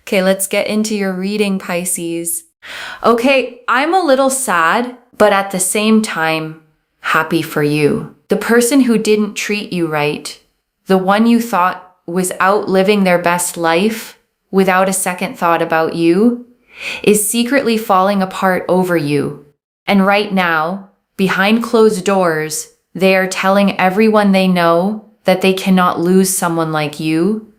Okay, let's get into your reading, Pisces. Okay, I'm a little sad, but at the same time, happy for you. The person who didn't treat you right, the one you thought was out living their best life without a second thought about you, is secretly falling apart over you. And right now, behind closed doors, they are telling everyone they know that they cannot lose someone like you.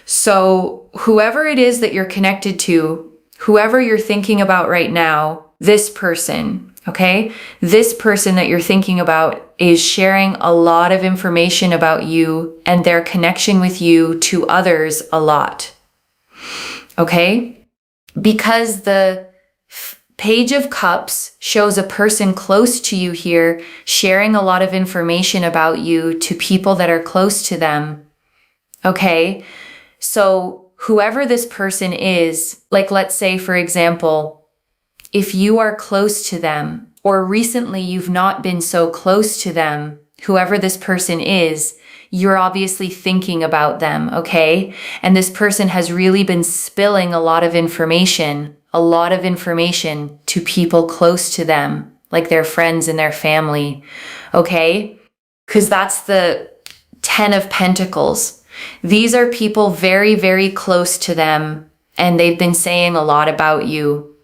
So whoever it is that you're connected to, whoever you're thinking about right now, this person, okay? This person that you're thinking about is sharing a lot of information about you and their connection with you to others a lot, okay? Because the Page of Cups shows a person close to you here sharing a lot of information about you to people that are close to them, okay? So whoever this person is, like let's say, for example, if you are close to them or recently you've not been so close to them, whoever this person is, you're obviously thinking about them, okay? And this person has really been spilling a lot of information to people close to them, like their friends and their family, okay? Because that's the 10 of Pentacles. These are people very, very close to them, and they've been saying a lot about you.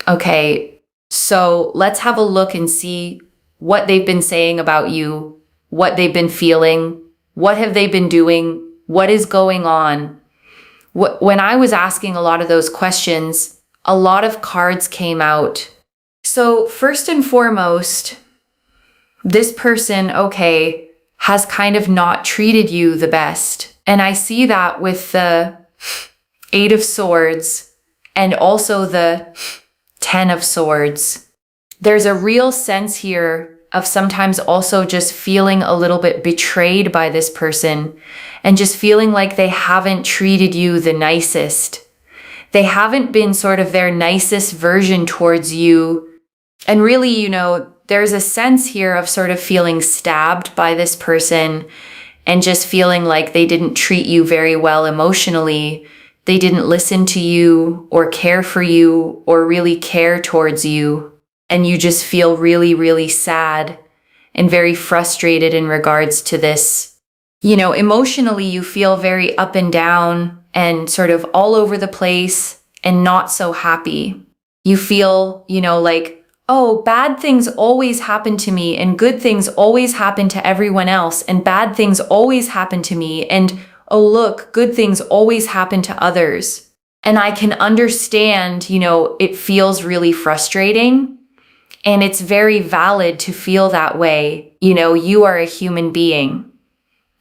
Okay, so let's have a look and see what they've been saying about you, what they've been feeling, what have they been doing, what is going on. When I was asking a lot of those questions, a lot of cards came out. So first and foremost, this person, okay, has kind of not treated you the best. And I see that with the 8 of Swords and also the 10 of Swords. There's a real sense here of sometimes also just feeling a little bit betrayed by this person and just feeling like they haven't treated you the nicest. They haven't been sort of their nicest version towards you. And really, you know, there's a sense here of sort of feeling stabbed by this person and just feeling like they didn't treat you very well emotionally. They didn't listen to you or care for you or really care towards you. And you just feel really, really sad and very frustrated in regards to this. You know, emotionally, you feel very up and down and sort of all over the place and not so happy. You feel, you know, like, oh, bad things always happen to me and good things always happen to everyone else and bad things always happen to me and oh, look, good things always happen to others. And I can understand, you know, it feels really frustrating and it's very valid to feel that way. You know, you are a human being.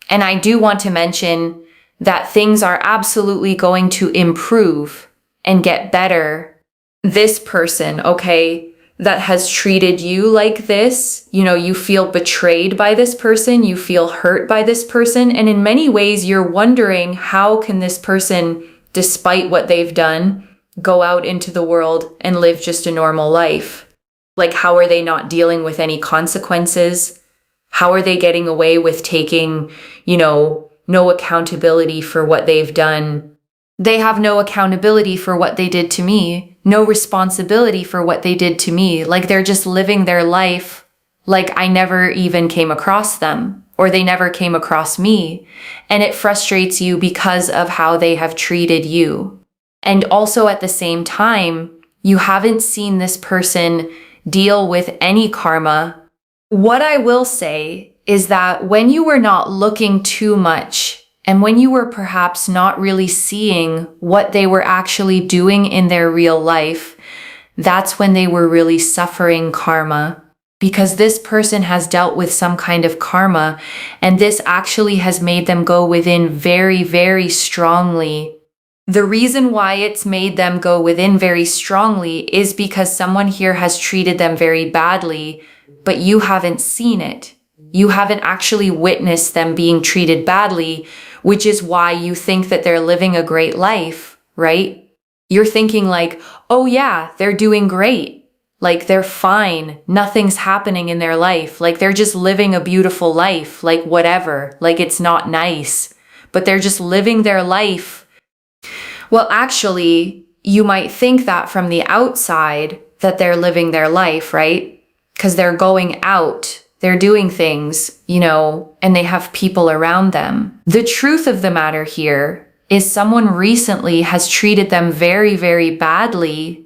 And I do want to mention that things are absolutely going to improve and get better. This person, okay, that has treated you like this, you know, you feel betrayed by this person, you feel hurt by this person, and in many ways you're wondering how can this person, despite what they've done, go out into the world and live just a normal life? Like, how are they not dealing with any consequences? How are they getting away with taking, you know, no accountability for what they've done? They have no accountability for what they did to me, no responsibility for what they did to me. Like they're just living their life like I never even came across them or they never came across me. And it frustrates you because of how they have treated you. And also at the same time, you haven't seen this person deal with any karma. What I will say is that when you were not looking too much and when you were perhaps not really seeing what they were actually doing in their real life, that's when they were really suffering karma. Because this person has dealt with some kind of karma, and this actually has made them go within very, very strongly. The reason why it's made them go within very strongly is because someone here has treated them very badly, but you haven't seen it. You haven't actually witnessed them being treated badly, which is why you think that they're living a great life, right? You're thinking like, oh yeah, they're doing great. Like they're fine. Nothing's happening in their life. Like they're just living a beautiful life, like whatever. Like it's not nice, but they're just living their life. Well, actually, you might think that from the outside that they're living their life, right? Because they're going out, they're doing things, and they have people around them. The truth of the matter here is someone recently has treated them very, very badly.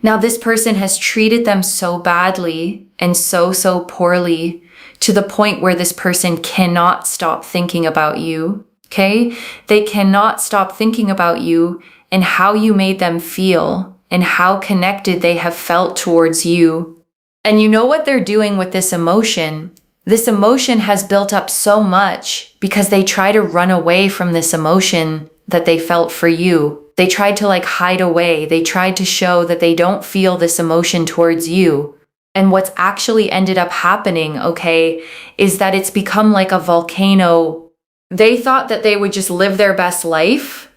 Now, this person has treated them so badly and so poorly to the point where this person cannot stop thinking about you, okay? They cannot stop thinking about you and how you made them feel and how connected they have felt towards you. And you know what they're doing with this emotion? This emotion has built up so much because they try to run away from this emotion that they felt for you. They tried to hide away. They tried to show that they don't feel this emotion towards you. And what's actually ended up happening, okay, is that it's become like a volcano. They thought that they would just live their best life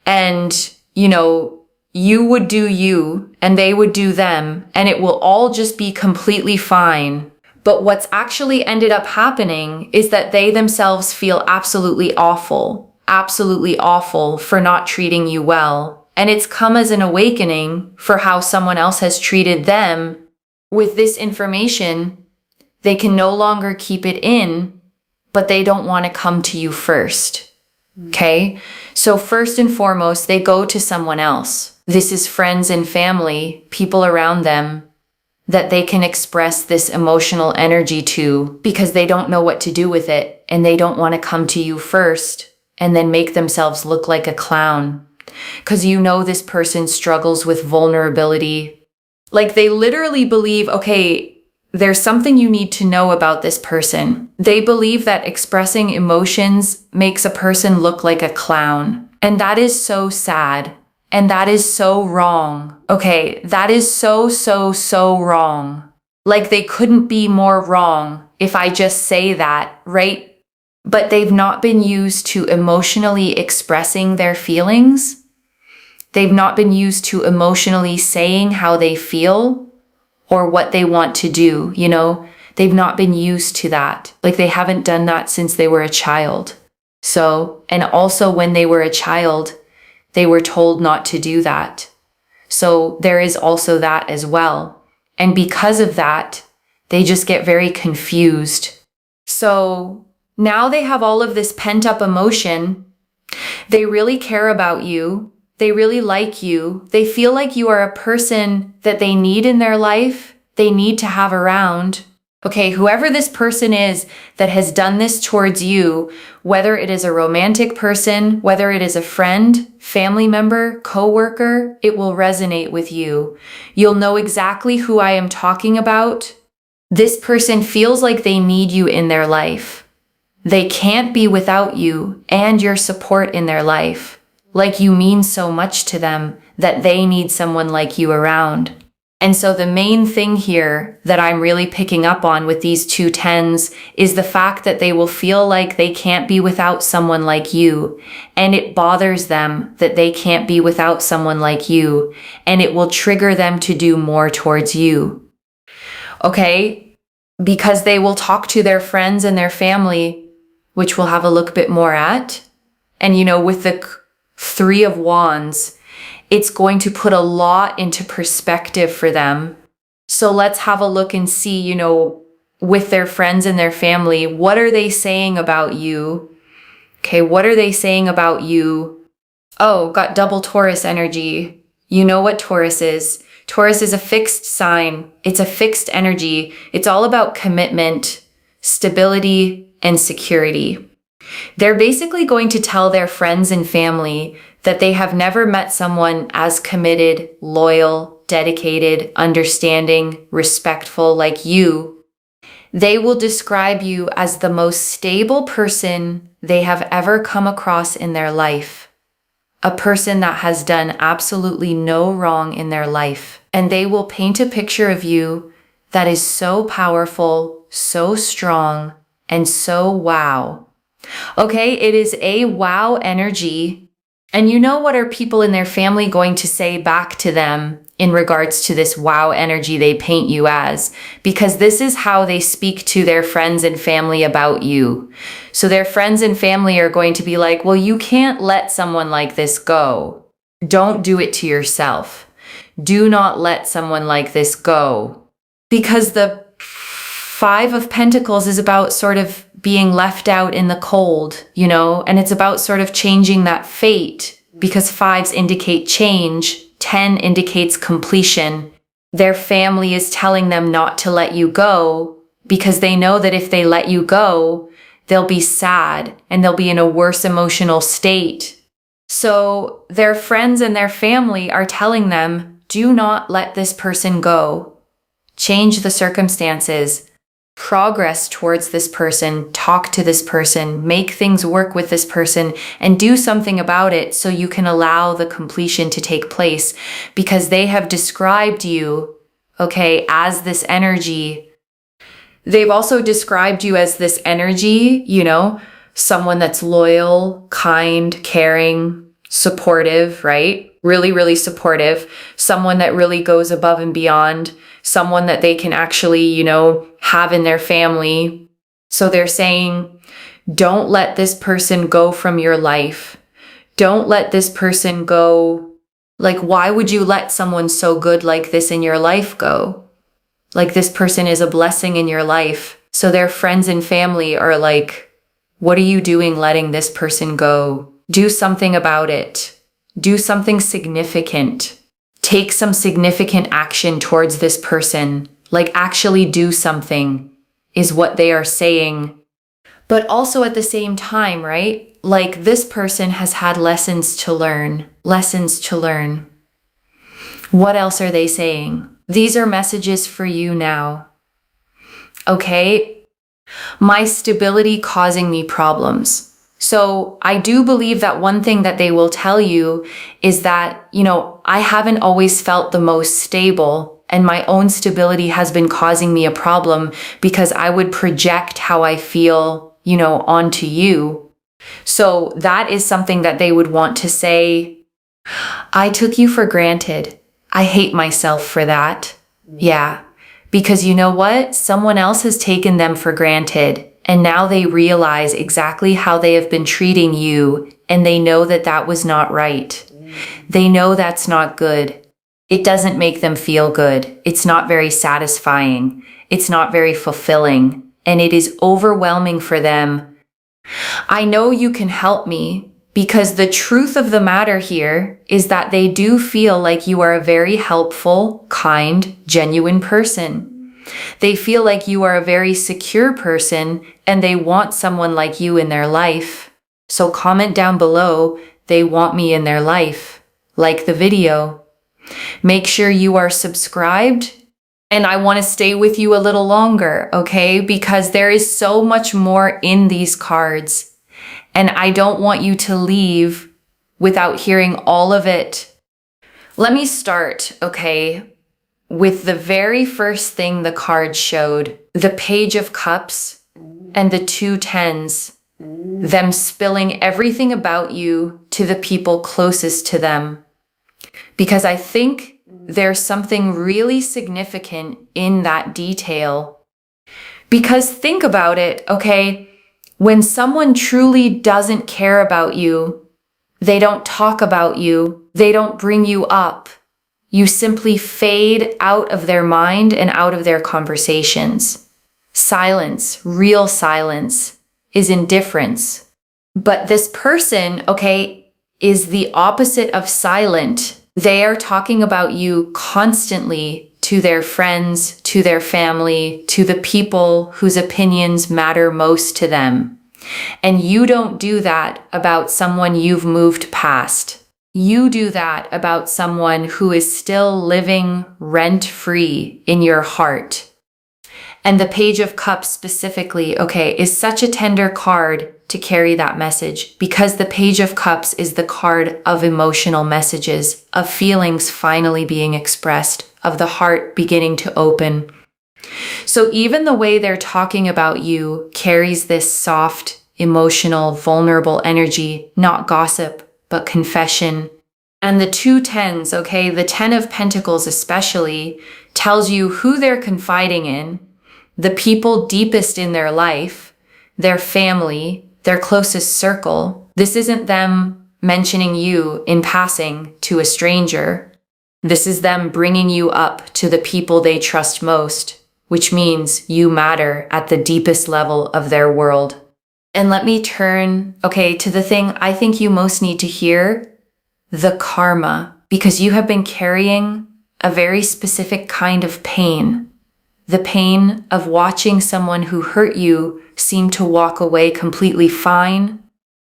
and, you would do you and they would do them and it will all just be completely fine. But what's actually ended up happening is that they themselves feel absolutely awful for not treating you well. And it's come as an awakening for how someone else has treated them. With this information, they can no longer keep it in, but they don't want to come to you first. Okay? So first and foremost, they go to someone else. This is friends and family, people around them that they can express this emotional energy to because they don't know what to do with it and they don't want to come to you first and then make themselves look like a clown. Because this person struggles with vulnerability. They literally believe, okay, there's something you need to know about this person. They believe that expressing emotions makes a person look like a clown. And that is so sad. And that is so wrong. Okay, that is so wrong. They couldn't be more wrong if I just say that, right? But they've not been used to emotionally expressing their feelings. They've not been used to emotionally saying how they feel or what they want to do, They've not been used to that. They haven't done that since they were a child. So, and also when they were a child, they were told not to do that. So there is also that as well. And because of that, they just get very confused. So now they have all of this pent up emotion. They really care about you. They really like you. They feel like you are a person that they need in their life. They need to have around. Okay, whoever this person is that has done this towards you, whether it is a romantic person, whether it is a friend, family member, coworker, it will resonate with you. You'll know exactly who I am talking about. This person feels like they need you in their life. They can't be without you and your support in their life. You mean so much to them that they need someone like you around. And so the main thing here that I'm really picking up on with these two tens is the fact that they will feel like they can't be without someone like you. And it bothers them that they can't be without someone like you. And it will trigger them to do more towards you. Okay? Because they will talk to their friends and their family, which we'll have a look a bit more at. And with the Three of Wands, it's going to put a lot into perspective for them. So let's have a look and see, with their friends and their family, what are they saying about you? Okay, what are they saying about you? Oh, got double Taurus energy. You know what Taurus is. Taurus is a fixed sign. It's a fixed energy. It's all about commitment, stability, and security. They're basically going to tell their friends and family that they have never met someone as committed, loyal, dedicated, understanding, respectful like you. They will describe you as the most stable person they have ever come across in their life. A person that has done absolutely no wrong in their life. And they will paint a picture of you that is so powerful, so strong, and so wow. Okay, it is a wow energy. And what are people in their family going to say back to them? in regards to this wow energy they paint you as, because this is how they speak to their friends and family about you. So their friends and family are going to be like, well, you can't let someone like this go. Don't do it to yourself. Do not let someone like this go. Because the Five of Pentacles is about sort of being left out in the cold, and it's about sort of changing that fate, because fives indicate change. 10 indicates completion. Their family is telling them not to let you go because they know that if they let you go, they'll be sad and they'll be in a worse emotional state. So their friends and their family are telling them, do not let this person go. Change the circumstances. Progress towards this person, talk to this person, make things work with this person, and do something about it so you can allow the completion to take place, because they have described you, as this energy. They've also described you as this energy, someone that's loyal, kind, caring, supportive, right? Really, really supportive. Someone that really goes above and beyond. Someone that they can actually, have in their family. So they're saying, don't let this person go from your life. Don't let this person go. Like, why would you let someone so good like this in your life go? Like, this person is a blessing in your life. So their friends and family are like, what are you doing letting this person go? Do something about it. Do something significant. Take some significant action towards this person. Like, actually do something is what they are saying. But also at the same time, right? Like, this person has had lessons to learn. Lessons to learn. What else are they saying? These are messages for you now. Okay? My stability causing me problems. So I do believe that one thing that they will tell you is that, I haven't always felt the most stable, and my own stability has been causing me a problem because I would project how I feel, onto you. So that is something that they would want to say. I took you for granted. I hate myself for that. Yeah. Because you know what? Someone else has taken them for granted. And now they realize exactly how they have been treating you, and they know that that was not right. They know that's not good. It doesn't make them feel good. It's not very satisfying. It's not very fulfilling, and it is overwhelming for them. I know you can help me, because the truth of the matter here is that they do feel like you are a very helpful, kind, genuine person. They feel like you are a very secure person, and they want someone like you in their life. So comment down below, they want me in their life. Like the video. Make sure you are subscribed, and I want to stay with you a little longer, okay? Because there is so much more in these cards, and I don't want you to leave without hearing all of it. Let me start, okay, with the very first thing the card showed, the Page of Cups and the 2 tens, them spilling everything about you to the people closest to them. Because I think there's something really significant in that detail. Because think about it, okay? When someone truly doesn't care about you, they don't talk about you, they don't bring you up. You simply fade out of their mind and out of their conversations. Silence, real silence, is indifference. But this person, okay, is the opposite of silent. They are talking about you constantly to their friends, to their family, to the people whose opinions matter most to them. And you don't do that about someone you've moved past. You do that about someone who is still living rent-free in your heart. And the Page of Cups specifically, okay, is such a tender card to carry that message, because the Page of Cups is the card of emotional messages, of feelings finally being expressed, of the heart beginning to open. So even the way they're talking about you carries this soft, emotional, vulnerable energy, not gossip, but confession. And the two tens, okay, the 10 of Pentacles especially, tells you who they're confiding in, the people deepest in their life, their family, their closest circle. This isn't them mentioning you in passing to a stranger. This is them bringing you up to the people they trust most, which means you matter at the deepest level of their world. And let me turn, okay, to the thing I think you most need to hear, the karma, because you have been carrying a very specific kind of pain. The pain of watching someone who hurt you seem to walk away completely fine.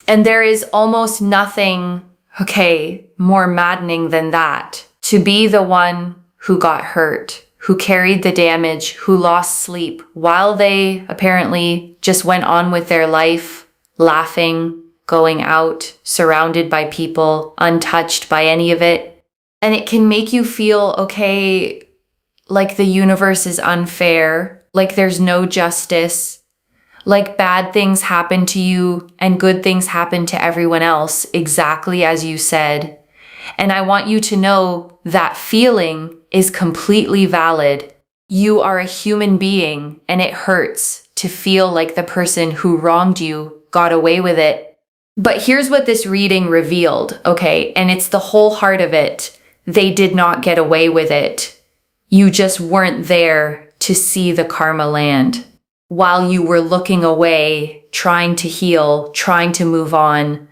And there is almost nothing, okay, more maddening than that. To be the one who got hurt, who carried the damage, who lost sleep, while they apparently just went on with their life, laughing, going out, surrounded by people, untouched by any of it. And it can make you feel, okay, like the universe is unfair, like there's no justice, like bad things happen to you and good things happen to everyone else, exactly as you said. And I want you to know that feeling is completely valid. You are a human being, and it hurts to feel like the person who wronged you got away with it. But here's what this reading revealed, okay? And it's the whole heart of it. They did not get away with it. You just weren't there to see the karma land. While you were looking away, trying to heal, trying to move on,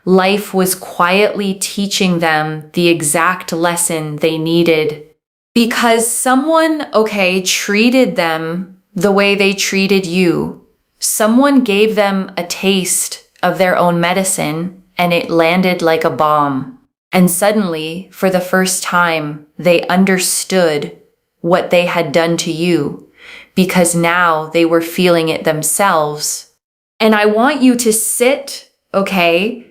life was quietly teaching them the exact lesson they needed. Because someone, okay, treated them the way they treated you. Someone gave them a taste of their own medicine, and it landed like a bomb. And suddenly, for the first time, they understood what they had done to you, because now they were feeling it themselves. And I want you to sit, okay,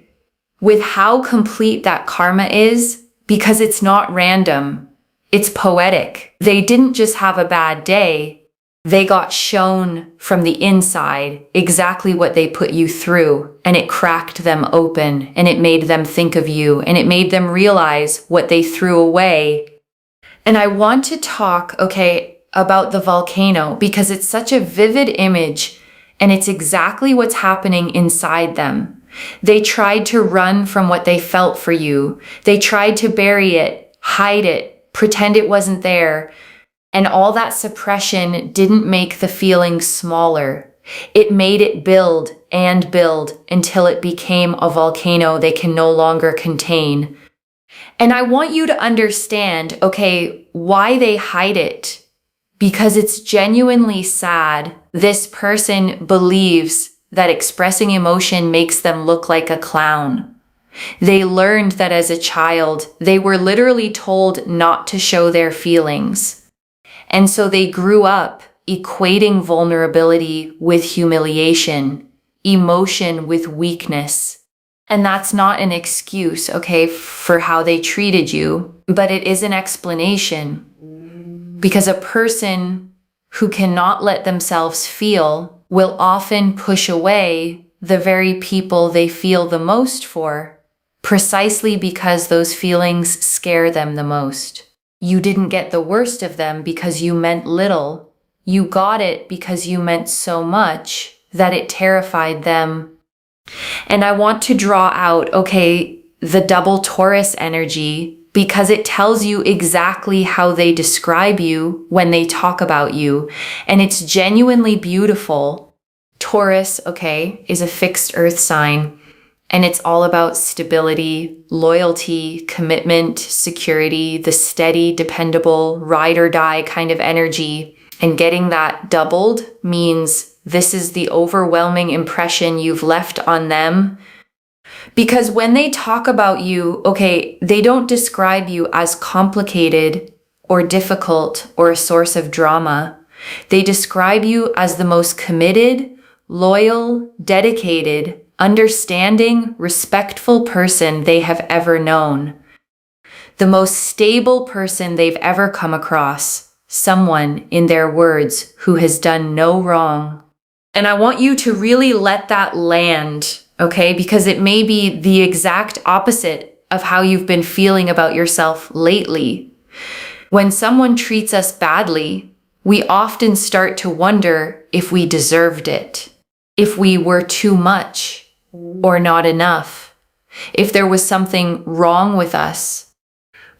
with how complete that karma is, because it's not random. It's poetic. They didn't just have a bad day. They got shown from the inside exactly what they put you through, and it cracked them open, and it made them think of you, and it made them realize what they threw away. And I want to talk, okay, about the volcano, because it's such a vivid image, and it's exactly what's happening inside them. They tried to run from what they felt for you. They tried to bury it, hide it, pretend it wasn't there. And all that suppression didn't make the feeling smaller. It made it build and build until it became a volcano they can no longer contain. And I want you to understand, okay, why they hide it. Because it's genuinely sad. This person believes that expressing emotion makes them look like a clown. They learned that as a child, they were literally told not to show their feelings. And so they grew up equating vulnerability with humiliation, emotion with weakness. And that's not an excuse, okay, for how they treated you, but it is an explanation. Because a person who cannot let themselves feel will often push away the very people they feel the most for, precisely because those feelings scare them the most. You didn't get the worst of them because you meant little. You got it because you meant so much that it terrified them. And I want to draw out, okay, the double Taurus energy, because it tells you exactly how they describe you when they talk about you. And it's genuinely beautiful. Taurus, okay, is a fixed earth sign. And it's all about stability, loyalty, commitment, security, the steady, dependable, ride or die kind of energy. And getting that doubled means this is the overwhelming impression you've left on them. Because when they talk about you, okay, they don't describe you as complicated or difficult or a source of drama. They describe you as the most committed, loyal, dedicated, understanding, respectful person they have ever known. The most stable person they've ever come across. Someone, in their words, who has done no wrong. And I want you to really let that land, okay? Because it may be the exact opposite of how you've been feeling about yourself lately. When someone treats us badly, we often start to wonder if we deserved it, if we were too much or not enough, if there was something wrong with us.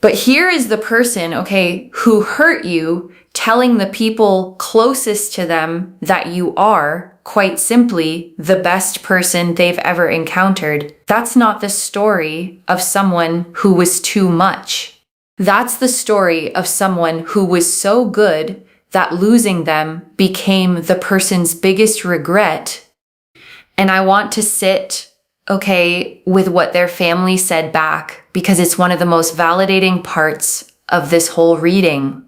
But here is the person, who hurt you, telling the people closest to them that you are, quite simply, the best person they've ever encountered. That's not the story of someone who was too much. That's the story of someone who was so good that losing them became the person's biggest regret. And I want to sit with what their family said back, because it's one of the most validating parts of this whole reading.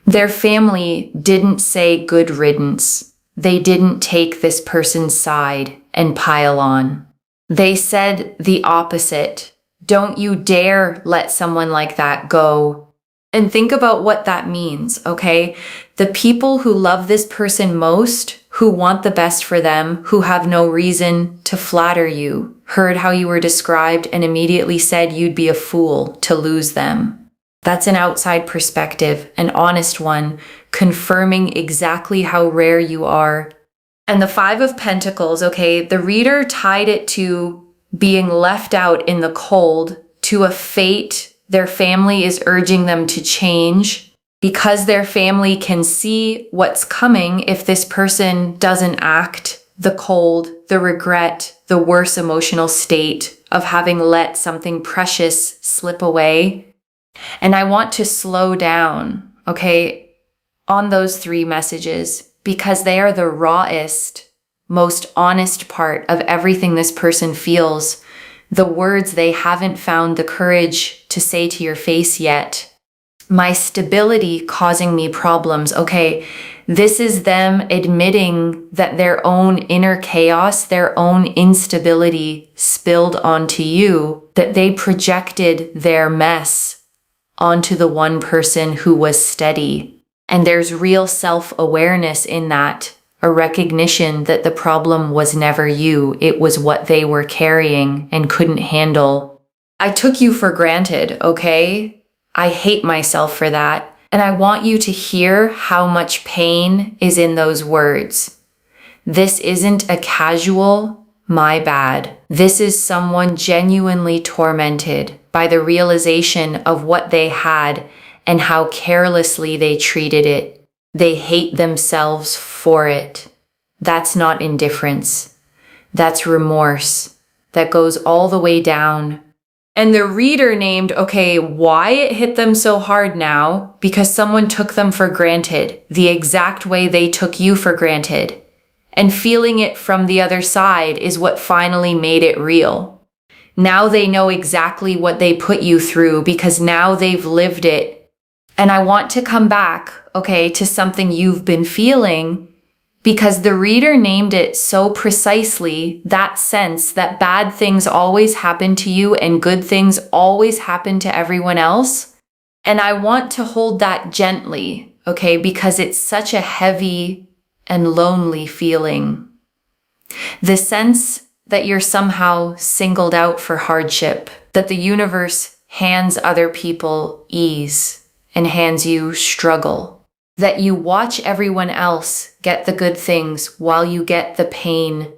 Their family didn't say good riddance. They didn't take this person's side and pile on. They said the opposite. Don't you dare let someone like that go. And think about what that means, The people who love this person most, who want the best for them, who have no reason to flatter you, heard how you were described and immediately said you'd be a fool to lose them. That's an outside perspective, an honest one, confirming exactly how rare you are. And the Five of Pentacles, the reader tied it to being left out in the cold, to a fate their family is urging them to change, because their family can see what's coming if this person doesn't act, the cold, the regret, the worse emotional state of having let something precious slip away. And I want to slow down, on those three messages, because they are the rawest, most honest part of everything this person feels, the words they haven't found the courage to say to your face yet. My stability causing me problems. This is them admitting that their own inner chaos, their own instability spilled onto you, that they projected their mess onto the one person who was steady. And there's real self-awareness in that, a recognition that the problem was never you, it was what they were carrying and couldn't handle. I took you for granted, I hate myself for that. And I want you to hear how much pain is in those words. This isn't a casual, my bad. This is someone genuinely tormented by the realization of what they had and how carelessly they treated it. They hate themselves for it. That's not indifference. That's remorse. That goes all the way down. And the reader named, why it hit them so hard now, because someone took them for granted, the exact way they took you for granted. And feeling it from the other side is what finally made it real. Now they know exactly what they put you through, because now they've lived it. And I want to come back, to something you've been feeling, because the reader named it so precisely, that sense that bad things always happen to you and good things always happen to everyone else. And I want to hold that gently, because it's such a heavy and lonely feeling. The sense that you're somehow singled out for hardship, that the universe hands other people ease and hands you struggle, that you watch everyone else get the good things while you get the pain.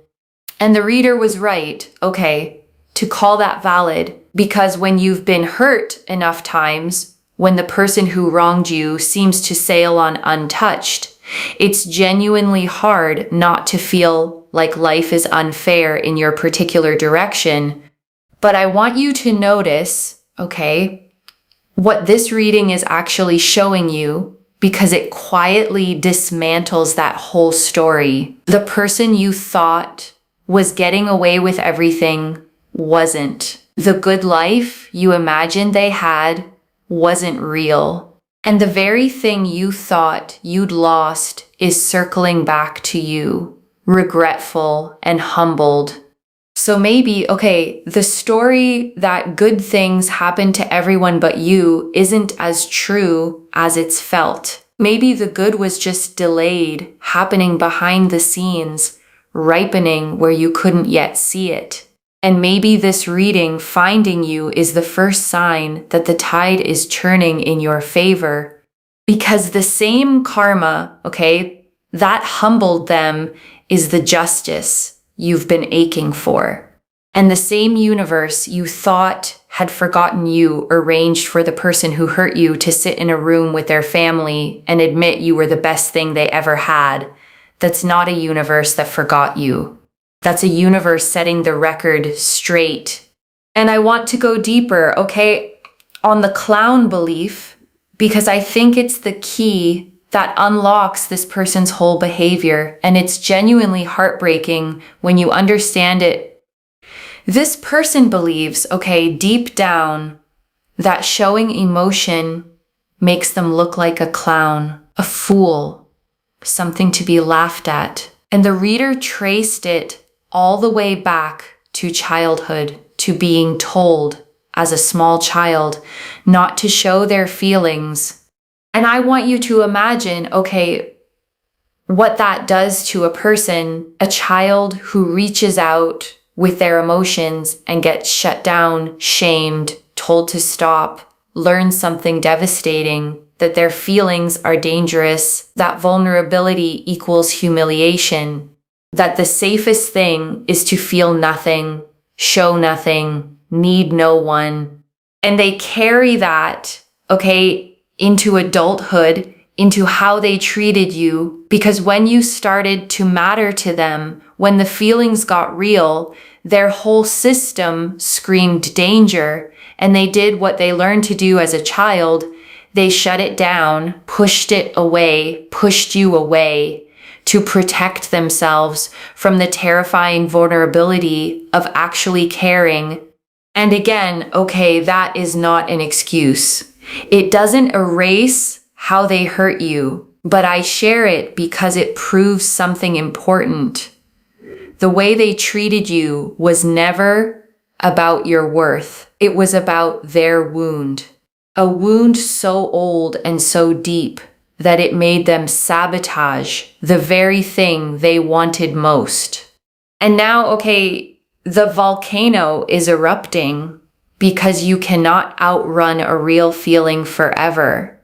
And the reader was right, to call that valid, because when you've been hurt enough times, when the person who wronged you seems to sail on untouched, it's genuinely hard not to feel like life is unfair in your particular direction. But I want you to notice, what this reading is actually showing you, because it quietly dismantles that whole story. The person you thought was getting away with everything wasn't. The good life you imagined they had wasn't real. And the very thing you thought you'd lost is circling back to you, regretful and humbled. So maybe, the story that good things happen to everyone but you isn't as true as it's felt. Maybe the good was just delayed, happening behind the scenes, ripening where you couldn't yet see it. And maybe this reading finding you is the first sign that the tide is turning in your favor. Because the same karma, okay, that humbled them is the justice you've been aching for. And the same universe you thought had forgotten you arranged for the person who hurt you to sit in a room with their family and admit you were the best thing they ever had. That's not a universe that forgot you. That's a universe setting the record straight. And I want to go deeper, okay, on the clown belief, because I think it's the key that unlocks this person's whole behavior, and it's genuinely heartbreaking when you understand it. This person believes, okay, deep down, that showing emotion makes them look like a clown, a fool, something to be laughed at. And the reader traced it all the way back to childhood, to being told as a small child not to show their feelings. And I want you to imagine, okay, what that does to a person, a child who reaches out with their emotions and gets shut down, shamed, told to stop, learns something devastating, that their feelings are dangerous, that vulnerability equals humiliation, that the safest thing is to feel nothing, show nothing, need no one. And they carry that, okay, into adulthood, into how they treated you, because when you started to matter to them, when the feelings got real, their whole system screamed danger, and they did what they learned to do as a child. They shut it down, pushed it away, pushed you away to protect themselves from the terrifying vulnerability of actually caring. And again, okay, that is not an excuse. It doesn't erase how they hurt you, but I share it because it proves something important. The way they treated you was never about your worth. It was about their wound. A wound so old and so deep that it made them sabotage the very thing they wanted most. And now, okay, the volcano is erupting because you cannot outrun a real feeling forever.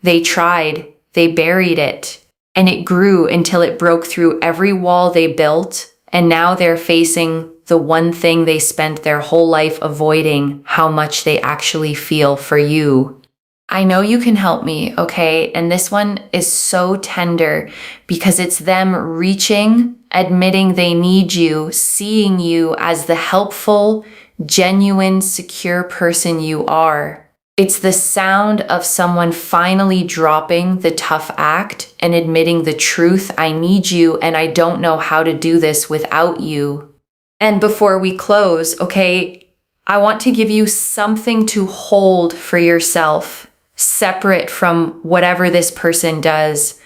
They tried, they buried it, and it grew until it broke through every wall they built, and now they're facing the one thing they spent their whole life avoiding, how much they actually feel for you. I know you can help me, okay? And this one is so tender because it's them reaching, admitting they need you, seeing you as the helpful, genuine, secure person you are. It's the sound of someone finally dropping the tough act and admitting the truth. I need you and I don't know how to do this without you. And before we close, okay, I want to give you something to hold for yourself, separate from whatever this person does.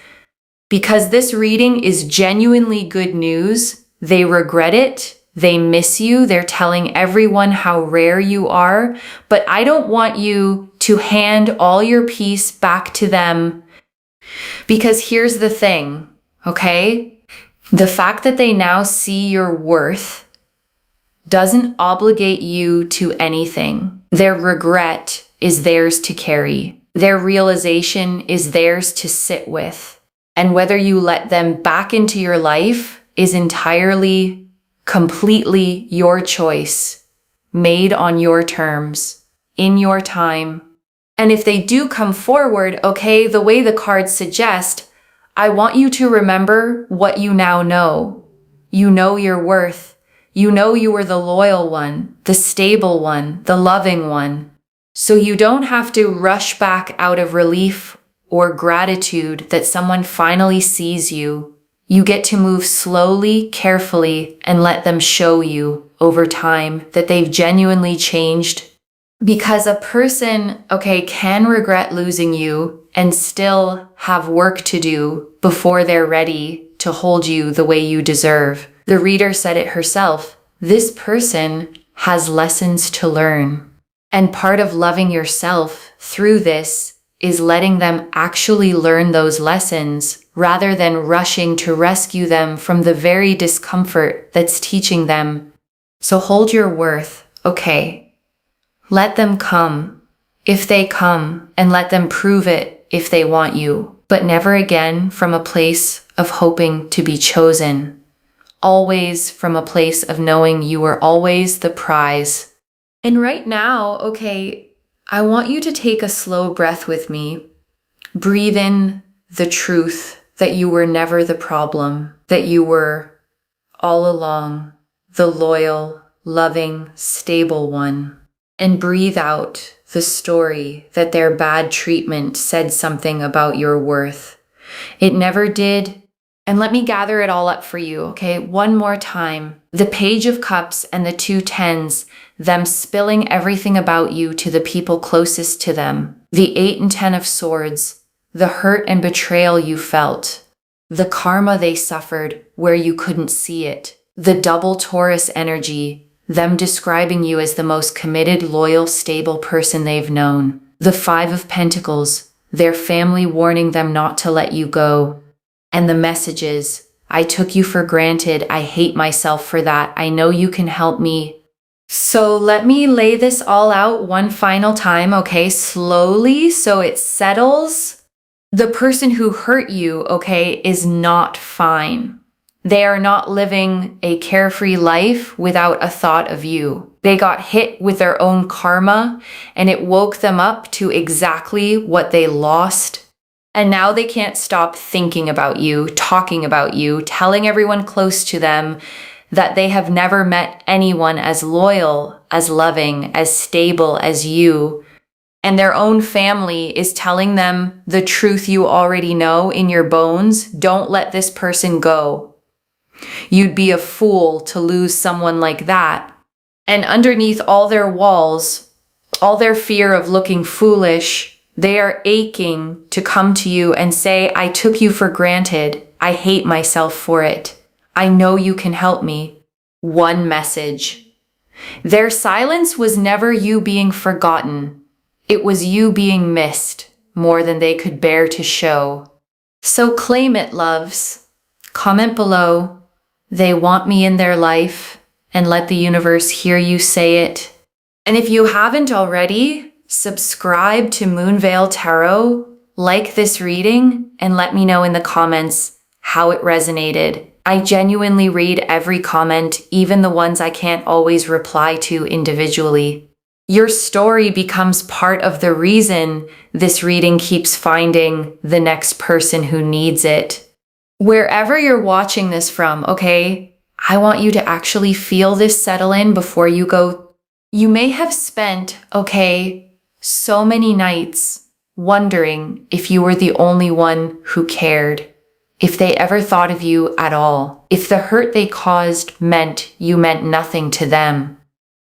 Because this reading is genuinely good news. They regret it. They miss you. They're telling everyone how rare you are. But I don't want you to hand all your peace back to them. Because here's the thing, okay? The fact that they now see your worth doesn't obligate you to anything. Their regret is theirs to carry. Their realization is theirs to sit with. And whether you let them back into your life is entirely, completely your choice, made on your terms, in your time. And if they do come forward, okay, the way the cards suggest, I want you to remember what you now know. You know your worth. You know you were the loyal one, the stable one, the loving one. So you don't have to rush back out of relief or gratitude that someone finally sees you. You get to move slowly, carefully, and let them show you over time that they've genuinely changed. Because a person, okay, can regret losing you and still have work to do before they're ready to hold you the way you deserve. The reader said it herself. This person has lessons to learn. And part of loving yourself through this is letting them actually learn those lessons rather than rushing to rescue them from the very discomfort that's teaching them. So hold your worth, okay? Let them come if they come, and let them prove it if they want you, but never again from a place of hoping to be chosen. Always from a place of knowing you are always the prize. And right now, okay, I want you to take a slow breath with me. Breathe in the truth that you were never the problem, that you were all along the loyal, loving, stable one. And breathe out the story that their bad treatment said something about your worth. It never did. And let me gather it all up for you, okay? One more time. The Page of Cups and the 2 tens, them spilling everything about you to the people closest to them. The 8 and 10 of Swords, the hurt and betrayal you felt. The karma they suffered where you couldn't see it. The double Taurus energy, them describing you as the most committed, loyal, stable person they've known. The 5 of Pentacles, their family warning them not to let you go. And the messages, I took you for granted, I hate myself for that, I know you can help me. So let me lay this all out one final time, okay, slowly so it settles. The person who hurt you, okay, is not fine. They are not living a carefree life without a thought of you. They got hit with their own karma, and it woke them up to exactly what they lost. And now they can't stop thinking about you, talking about you, telling everyone close to them that they have never met anyone as loyal, as loving, as stable as you. And their own family is telling them the truth you already know in your bones. Don't let this person go. You'd be a fool to lose someone like that. And underneath all their walls, all their fear of looking foolish, they are aching to come to you and say, I took you for granted. I hate myself for it. I know you can help me. One message. Their silence was never you being forgotten. It was you being missed more than they could bear to show. So claim it, loves. Comment below. They want me in their life, and let the universe hear you say it. And if you haven't already, subscribe to Moonveil Tarot, like this reading, and let me know in the comments how it resonated. I genuinely read every comment, even the ones I can't always reply to individually. Your story becomes part of the reason this reading keeps finding the next person who needs it. Wherever you're watching this from, okay, I want you to actually feel this settle in before you go. You may have spent, okay, so many nights wondering if you were the only one who cared, if they ever thought of you at all, if the hurt they caused meant you meant nothing to them.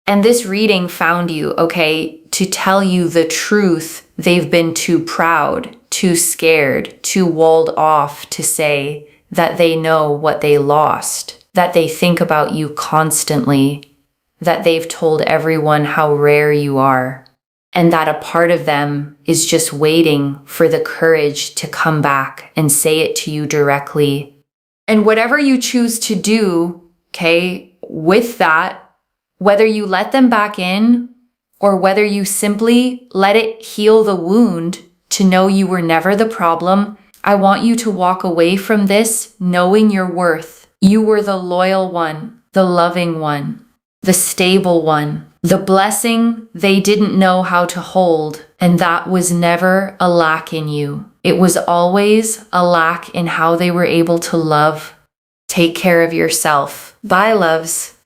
And this reading found you, okay, to tell you the truth. They've been too proud, too scared, too walled off to say that they know what they lost, that they think about you constantly, that they've told everyone how rare you are. And that a part of them is just waiting for the courage to come back and say it to you directly. And whatever you choose to do, okay, with that, whether you let them back in or whether you simply let it heal the wound to know you were never the problem, I want you to walk away from this knowing your worth. You were the loyal one, the loving one, the stable one. The blessing they didn't know how to hold, and that was never a lack in you. It was always a lack in how they were able to love. Take care of yourself. Bye, loves.